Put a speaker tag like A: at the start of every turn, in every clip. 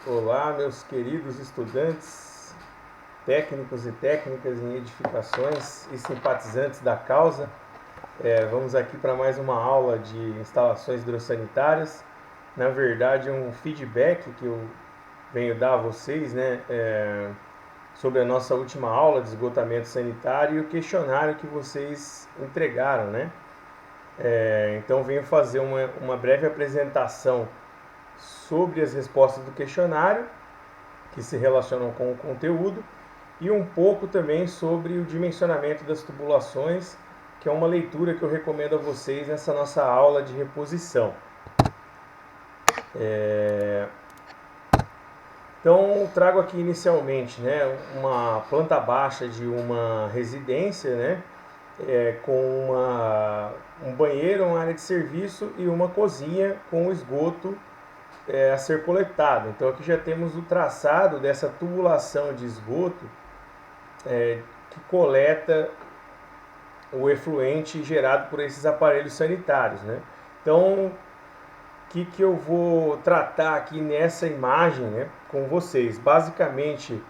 A: Olá, meus queridos estudantes, técnicos e técnicas em edificações e simpatizantes da causa. Vamos aqui para mais uma aula de instalações hidrossanitárias. Na verdade, um feedback que eu venho dar a vocês, né, sobre a nossa última aula de esgotamento sanitário e o questionário que vocês entregaram, né? Então, venho fazer uma breve apresentação sobre as respostas do questionário que se relacionam com o conteúdo e um pouco também sobre o dimensionamento das tubulações, que é uma leitura que eu recomendo a vocês nessa nossa aula de reposição. Então, trago aqui inicialmente, né, uma planta baixa de uma residência, né, com um banheiro, uma área de serviço e uma cozinha com esgoto a ser coletado. Então, aqui já temos o traçado dessa tubulação de esgoto que coleta o efluente gerado por esses aparelhos sanitários, né? Então, o que eu vou tratar aqui nessa imagem, né, com vocês? Basicamente,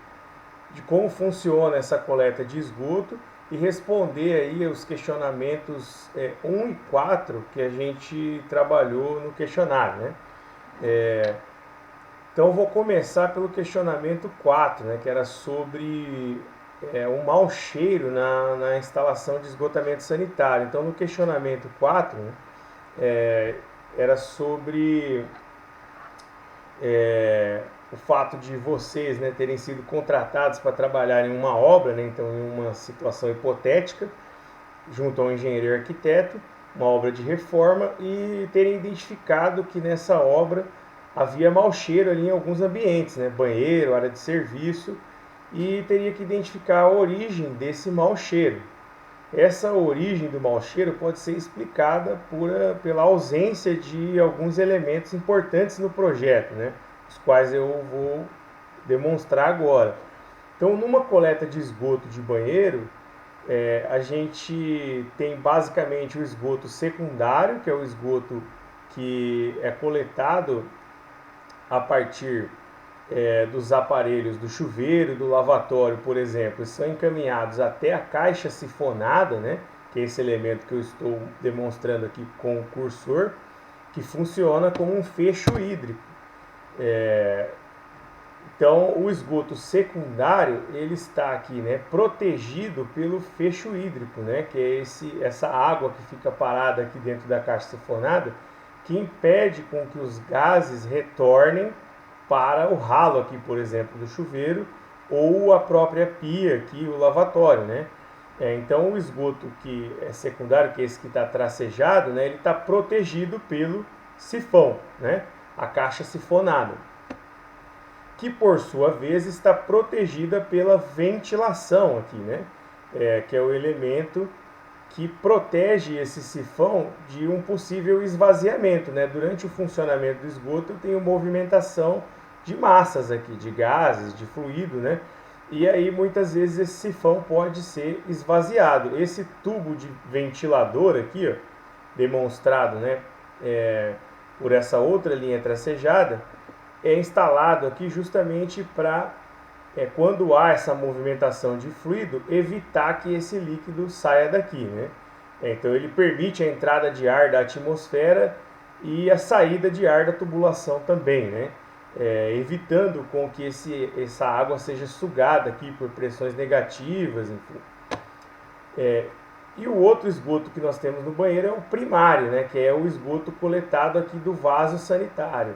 A: de como funciona essa coleta de esgoto e responder aí os questionamentos 1 e 4 que a gente trabalhou no questionário, né? Então, eu vou começar pelo questionamento 4, né, que era sobre um mau cheiro na instalação de esgotamento sanitário. Então, no questionamento 4, né, era sobre o fato de vocês, né, terem sido contratados para trabalhar em uma obra, né, então em uma situação hipotética, junto ao engenheiro e arquiteto, uma obra de reforma, e terem identificado que nessa obra havia mau cheiro ali em alguns ambientes, né, banheiro, área de serviço, e teria que identificar a origem desse mau cheiro. Essa origem do mau cheiro pode ser explicada pela ausência de alguns elementos importantes no projeto, né, os quais eu vou demonstrar agora. Então, numa coleta de esgoto de banheiro, a gente tem basicamente o esgoto secundário, que é o esgoto que é coletado a partir dos aparelhos do chuveiro, do lavatório, por exemplo, são encaminhados até a caixa sifonada, né, que é esse elemento que eu estou demonstrando aqui com o cursor, que funciona como um fecho hídrico. Então, o esgoto secundário ele está aqui, né, protegido pelo fecho hídrico, né, que é essa água que fica parada aqui dentro da caixa sifonada, que impede com que os gases retornem para o ralo aqui, por exemplo, do chuveiro ou a própria pia aqui, o lavatório, né? Então, o esgoto que é secundário, que é esse que está tracejado, né, ele está protegido pelo sifão, né, a caixa sifonada, que por sua vez está protegida pela ventilação aqui, né? Que é o elemento que protege esse sifão de um possível esvaziamento, né? Durante o funcionamento do esgoto, eu tenho movimentação de massas aqui, de gases, de fluido, né? E aí muitas vezes esse sifão pode ser esvaziado. Esse tubo de ventilador aqui, ó, demonstrado, né, por essa outra linha tracejada, é instalado aqui justamente para, quando há essa movimentação de fluido, evitar que esse líquido saia daqui, né? Então ele permite a entrada de ar da atmosfera e a saída de ar da tubulação também, né? Evitando com que essa água seja sugada aqui por pressões negativas, enfim. E o outro esgoto que nós temos no banheiro é o primário, né? Que é o esgoto coletado aqui do vaso sanitário.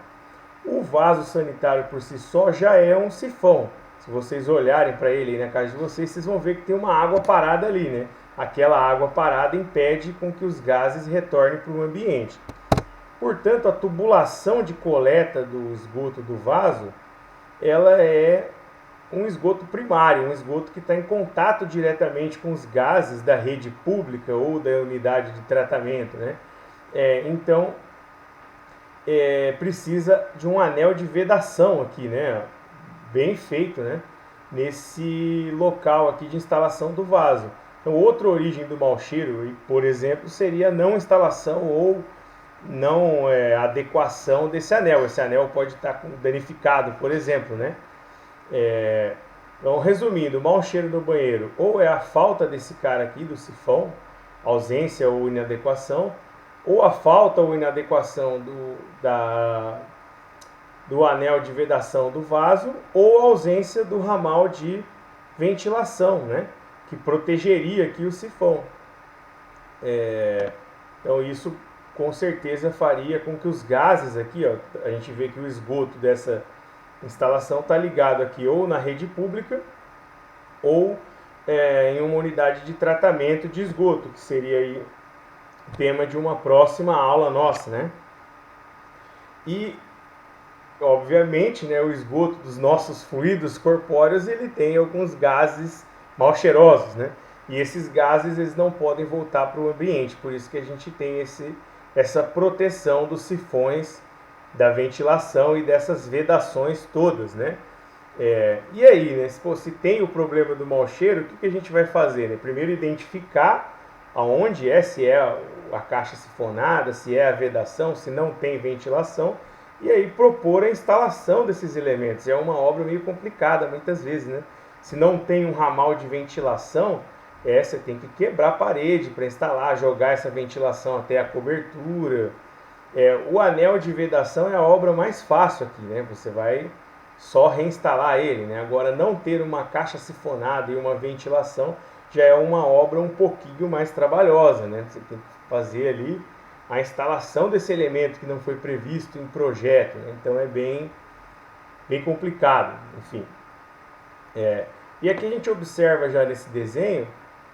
A: O vaso sanitário por si só já é um sifão. Se vocês olharem para ele aí na casa de vocês, vocês vão ver que tem uma água parada ali, né? Aquela água parada impede com que os gases retornem para o ambiente. Portanto, a tubulação de coleta do esgoto do vaso, ela é um esgoto primário, um esgoto que está em contato diretamente com os gases da rede pública ou da unidade de tratamento, né? Então, precisa de um anel de vedação aqui, né? Bem feito, né? Nesse local aqui de instalação do vaso. Então, outra origem do mau cheiro, por exemplo, seria a não instalação ou adequação desse anel. Esse anel pode estar danificado, por exemplo, né? Então, resumindo, o mau cheiro no banheiro ou é a falta desse cara aqui, do sifão, ausência ou inadequação, ou a falta ou inadequação do anel de vedação do vaso, ou a ausência do ramal de ventilação, né? Que protegeria aqui o sifão. Então isso com certeza faria com que os gases aqui, ó, a gente vê que o esgoto dessa instalação está ligado aqui ou na rede pública ou em uma unidade de tratamento de esgoto, que seria aí tema de uma próxima aula nossa, né? E obviamente, né, o esgoto dos nossos fluidos corpóreos, ele tem alguns gases mal cheirosos, né? E esses gases eles não podem voltar para o ambiente, por isso que a gente tem essa proteção dos sifões, da ventilação e dessas vedações todas, né? E aí, né, se tem o problema do mau cheiro, o que a gente vai fazer? Né? Primeiro identificar aonde se é a caixa sifonada, se é a vedação, se não tem ventilação, e aí propor a instalação desses elementos. É uma obra meio complicada muitas vezes, né? Se não tem um ramal de ventilação, você tem que quebrar a parede para instalar, jogar essa ventilação até a cobertura. O anel de vedação é a obra mais fácil aqui, né? Você vai só reinstalar ele, né? Agora, não ter uma caixa sifonada e uma ventilação já é uma obra um pouquinho mais trabalhosa, né? Você tem que fazer ali a instalação desse elemento que não foi previsto em projeto, né? Então é bem complicado, enfim. E aqui a gente observa já nesse desenho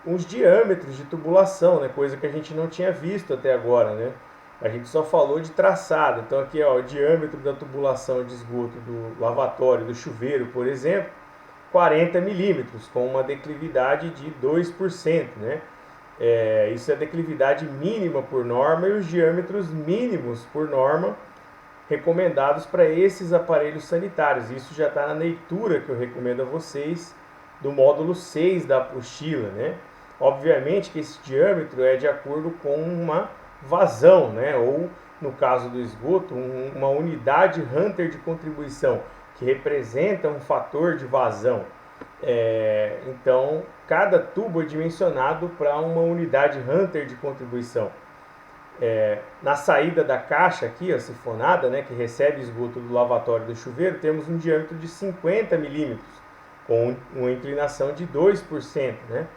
A: uns diâmetros de tubulação, né? Coisa que a gente não tinha visto até agora, né? A gente só falou de traçado. Então aqui, ó, o diâmetro da tubulação de esgoto do lavatório, do chuveiro, por exemplo, 40 milímetros, com uma declividade de 2%, né? Isso é a declividade mínima por norma e os diâmetros mínimos por norma recomendados para esses aparelhos sanitários. Isso já está na leitura que eu recomendo a vocês do módulo 6 da apostila, né? Obviamente que esse diâmetro é de acordo com uma vazão, né? Ou, no caso do esgoto, uma unidade Hunter de contribuição, que representa um fator de vazão. Então, cada tubo é dimensionado para uma unidade Hunter de contribuição. Na saída da caixa aqui, a sifonada, né, que recebe esgoto do lavatório do chuveiro, temos um diâmetro de 50 milímetros, com uma inclinação de 2%, né?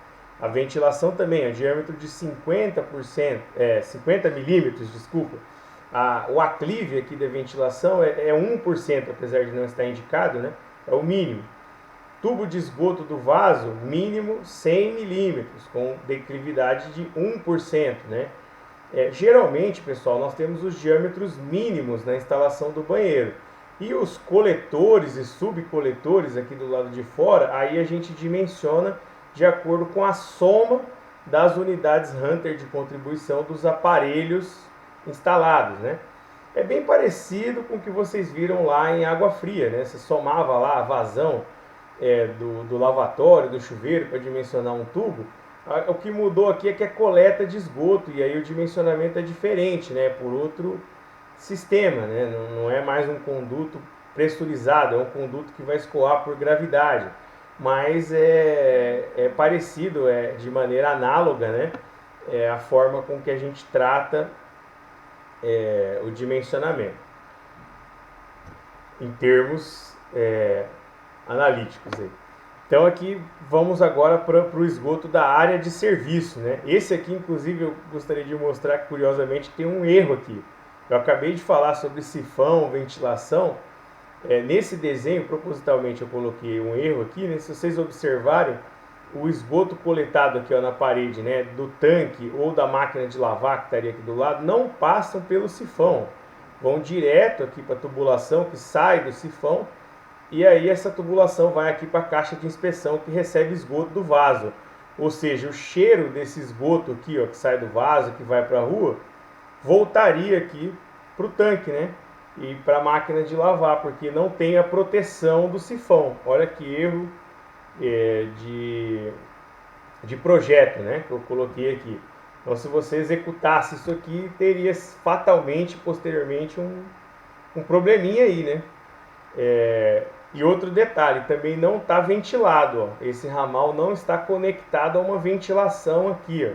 A: A ventilação também, diâmetro de 50 milímetros, desculpa. O aclive aqui da ventilação é 1%, apesar de não estar indicado, né? É o mínimo. Tubo de esgoto do vaso, mínimo 100 milímetros, com declividade de 1%, né? Geralmente, pessoal, nós temos os diâmetros mínimos na instalação do banheiro. E os coletores e subcoletores aqui do lado de fora, aí a gente dimensiona de acordo com a soma das unidades Hunter de contribuição dos aparelhos instalados, né? É bem parecido com o que vocês viram lá em água fria, né? Você somava lá a vazão do lavatório, do chuveiro, para dimensionar um tubo. O que mudou aqui é que é coleta de esgoto, e aí o dimensionamento é diferente, né? Por outro sistema, né? Não é mais um conduto pressurizado, é um conduto que vai escoar por gravidade, mas é parecido, de maneira análoga, né? A forma com que a gente trata o dimensionamento em termos analíticos aí. Então aqui vamos agora para o esgoto da área de serviço, né? Esse aqui, inclusive, eu gostaria de mostrar que, curiosamente, tem um erro aqui. Eu acabei de falar sobre sifão, ventilação. Nesse desenho, propositalmente, eu coloquei um erro aqui, né? Se vocês observarem, o esgoto coletado aqui, ó, na parede, né, do tanque ou da máquina de lavar que estaria aqui do lado, não passam pelo sifão. Vão direto aqui para a tubulação que sai do sifão. E aí essa tubulação vai aqui para a caixa de inspeção que recebe esgoto do vaso. Ou seja, o cheiro desse esgoto aqui, ó, que sai do vaso, que vai para a rua, voltaria aqui para o tanque, né? E para a máquina de lavar, porque não tem a proteção do sifão. Olha que erro de projeto, né? Que eu coloquei aqui. Então, se você executasse isso aqui, teria fatalmente, posteriormente, um probleminha aí, né? E outro detalhe, também não está ventilado, ó. Esse ramal não está conectado a uma ventilação aqui, ó.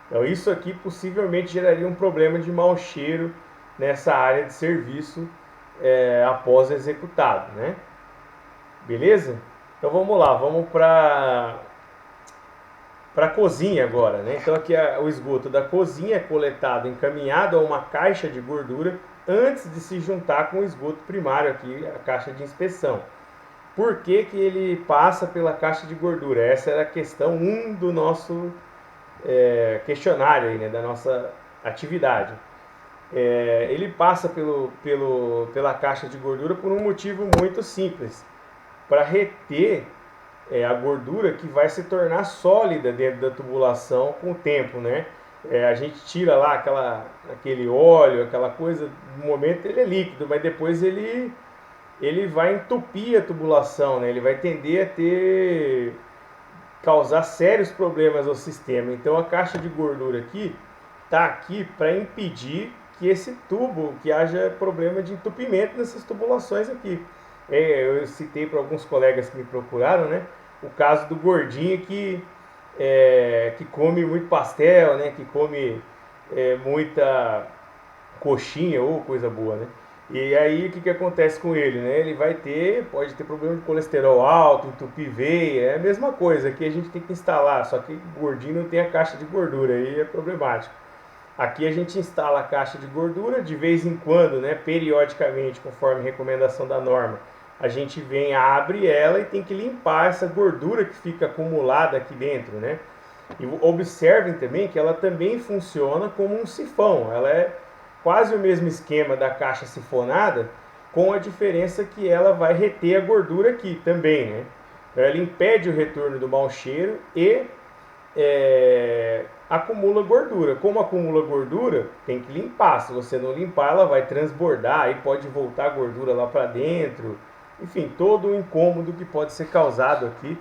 A: Então isso aqui possivelmente geraria um problema de mau cheiro nessa área de serviço após executado, né? Beleza? Então vamos lá, vamos para a cozinha agora, né? Então aqui o esgoto da cozinha é coletado, encaminhado a uma caixa de gordura antes de se juntar com o esgoto primário aqui, a caixa de inspeção. Por que que ele passa pela caixa de gordura? Essa era a questão 1 do nosso questionário aí, né, da nossa atividade. Ele passa pela caixa de gordura por um motivo muito simples, para reter a gordura que vai se tornar sólida dentro da tubulação com o tempo, né? A gente tira lá aquele óleo, aquela coisa, no momento ele é líquido, mas depois ele vai entupir a tubulação, né? Ele vai tender a causar sérios problemas ao sistema. Então a caixa de gordura aqui está aqui para impedir que esse tubo, que haja problema de entupimento nessas tubulações aqui. Eu citei para alguns colegas que me procuraram, né? O caso do gordinho que come muito pastel, né? Que come muita coxinha ou coisa boa, né? E aí o que acontece com ele, né? Ele pode ter problema de colesterol alto, entupir veia, é a mesma coisa. Aqui a gente tem que instalar, só que o gordinho não tem a caixa de gordura, aí é problemático. Aqui a gente instala a caixa de gordura de vez em quando, né? Periodicamente, conforme recomendação da norma. A gente vem, abre ela e tem que limpar essa gordura que fica acumulada aqui dentro, né? E observem também que ela também funciona como um sifão. Ela é quase o mesmo esquema da caixa sifonada, com a diferença que ela vai reter a gordura aqui também, né? Ela impede o retorno do mau cheiro e acumula gordura. Como acumula gordura, tem que limpar. Se você não limpar, ela vai transbordar, aí pode voltar a gordura lá para dentro. Enfim, todo o incômodo que pode ser causado aqui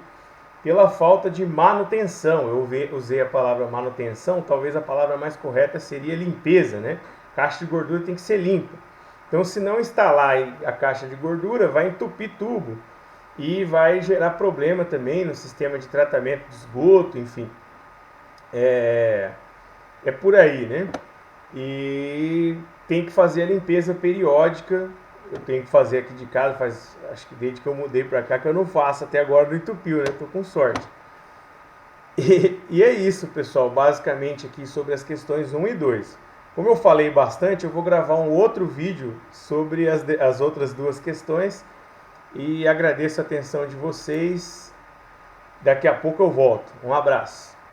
A: pela falta de manutenção. Eu usei a palavra manutenção, talvez a palavra mais correta seria limpeza, né? Caixa de gordura tem que ser limpa. Então, se não instalar a caixa de gordura, vai entupir tubo e vai gerar problema também no sistema de tratamento de esgoto, enfim. É por aí, né? E tem que fazer a limpeza periódica. Eu tenho que fazer aqui de casa, acho que desde que eu mudei para cá que eu não faço, até agora não entupiu, né? Tô com sorte. E é isso, pessoal, basicamente aqui sobre as questões 1 e 2. Como eu falei bastante, eu vou gravar um outro vídeo sobre as outras duas questões e agradeço a atenção de vocês. Daqui a pouco eu volto. Um abraço.